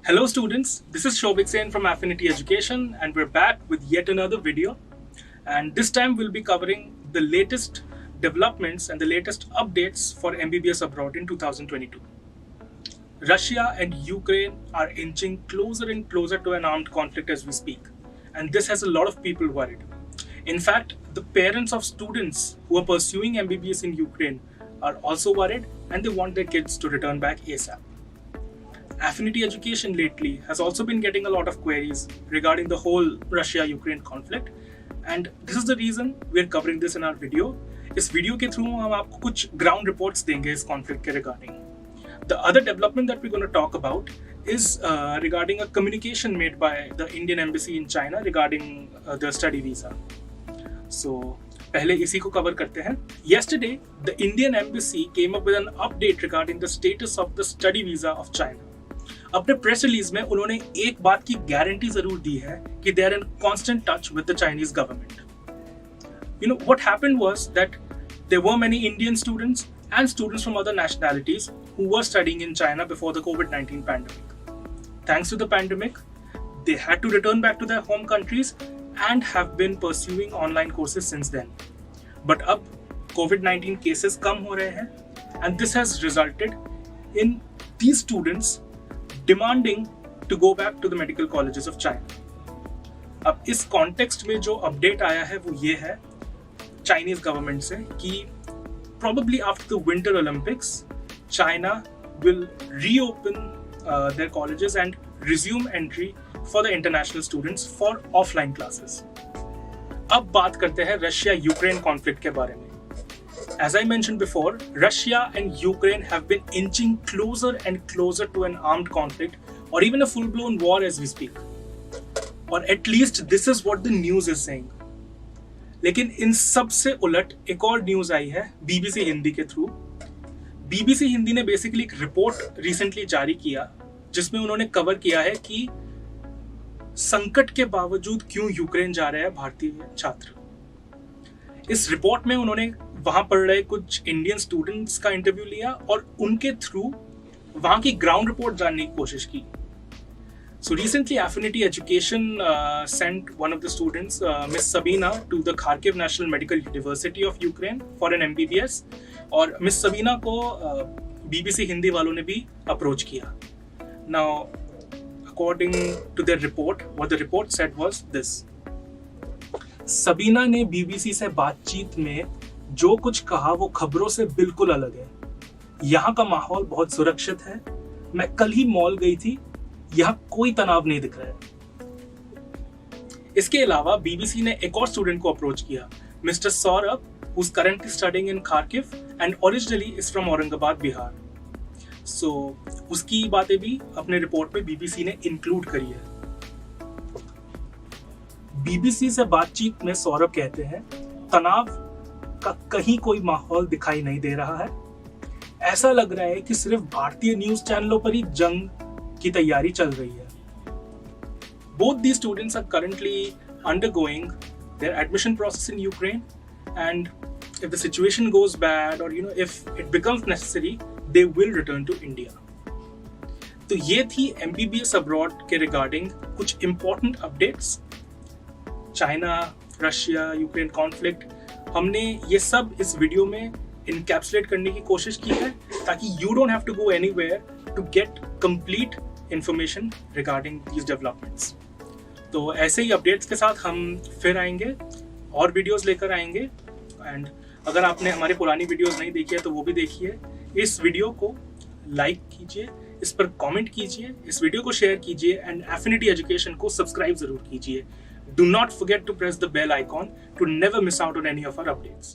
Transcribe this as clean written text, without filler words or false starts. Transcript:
Hello students, this is Shobik Sen from Affinity Education and we're back with yet another video, and this time we'll be covering the latest developments and the latest updates for MBBS abroad in 2022. Russia and Ukraine are inching closer and closer to an armed conflict as we speak, and this has a lot of people worried. In fact, the parents of students who are pursuing MBBS in Ukraine are also worried and they want their kids to return back ASAP. Affinity Education lately has also been getting a lot of queries regarding the whole Russia-Ukraine conflict, and this is the reason we're covering this in our video. इस video के through हम आपको कुछ ground reports देंगे इस conflict के regarding. The other development that we're going to talk about is regarding a communication made by the Indian Embassy in China regarding the study visa. So पहले इसी को कवर करते हैं. Yesterday, the Indian Embassy came up with an update regarding the status of the study visa of China. अपने press release में उन्होंने एक बात की गारंटी जरूर दी है कि they are in constant touch with the Chinese government. You know what happened was that there were many Indian students and students from other nationalities who were studying in China before the COVID-19 pandemic. Thanks to the pandemic, they had to return back to their home countries and have been pursuing online courses since then. But अब COVID-19 cases कम हो रहे हैं and this has resulted in these students demanding to go back to the medical colleges of China. अब इस context में जो update आया है वो ये है चाइनीज गवर्नमेंट से कि probably after the Winter Olympics, China will reopen their colleges and resume entry for the international students for offline classes. अब बात करते हैं रशिया यूक्रेन कॉन्फ्लिक्ट के बारे में. As I mentioned before, Russia and Ukraine have been inching closer and closer to an armed conflict or even a full-blown war as we speak. Or at least this is what the news is saying. लेकिन इन सब से उलट एक और news आई है BBC Hindi के through. BBC Hindi ने basically एक रिपोर्ट रिसेंटली जारी किया जिसमें उन्होंने कवर किया है कि संकट के बावजूद क्यों यूक्रेन जा रहे हैं भारतीय छात्र. इस रिपोर्ट में उन्होंने वहां पढ़ रहे कुछ इंडियन स्टूडेंट्स का इंटरव्यू लिया और उनके थ्रू वहां की ग्राउंड रिपोर्ट जानने की कोशिश की. So recently, Affinity Education sent one of the students, Miss Sabina, to the Kharkiv National Medical University of Ukraine for an MBBS. और Miss Sabina को BBC हिंदी वालों ने भी अप्रोच किया. Now, according to their report, what the report said was this. Sabina ने BBC से बातचीत में जो कुछ कहा वो खबरों से बिल्कुल अलग है. यहाँ का माहौल बहुत सुरक्षित है. मैं कल ही मॉल गई थी. यहाँ कोई तनाव नहीं दिख रहा है. इसके अलावा BBC ने एक और स्टूडेंट को अप्रोच किया, mister Saurabh, who is currently studying in Kharkiv and originally is from Aurangabad, Bihar. So उसकी बातें भी अपने रिपोर्ट में BBC ने इंक्लूड करी है. BBC से बातचीत में सौरभ कहते हैं, तनाव का कहीं कोई माहौल दिखाई नहीं दे रहा है. ऐसा लग रहा है कि सिर्फ भारतीय न्यूज चैनलों पर ही जंग की तैयारी चल रही है. Both these students are currently undergoing their admission process in Ukraine, and if the situation goes bad or if it becomes necessary, they will return to India. तो ये थी MBBS abroad के रिगार्डिंग कुछ important updates. China, Russia, Ukraine conflict, हमने ये सब इस video में इनकैप्सुलेट करने की कोशिश की है ताकि you don't have to go anywhere to get complete information regarding these developments. तो ऐसे ही अपडेट्स के साथ हम फिर आएंगे और वीडियोस लेकर आएंगे. एंड अगर आपने हमारी पुरानी वीडियोस नहीं देखी है तो वो भी देखिए. इस वीडियो को लाइक कीजिए, इस पर कमेंट कीजिए, इस वीडियो को शेयर कीजिए एंड एफिनिटी एजुकेशन को सब्सक्राइब जरूर कीजिए. Do not forget to press the bell icon to never miss out on any of our updates.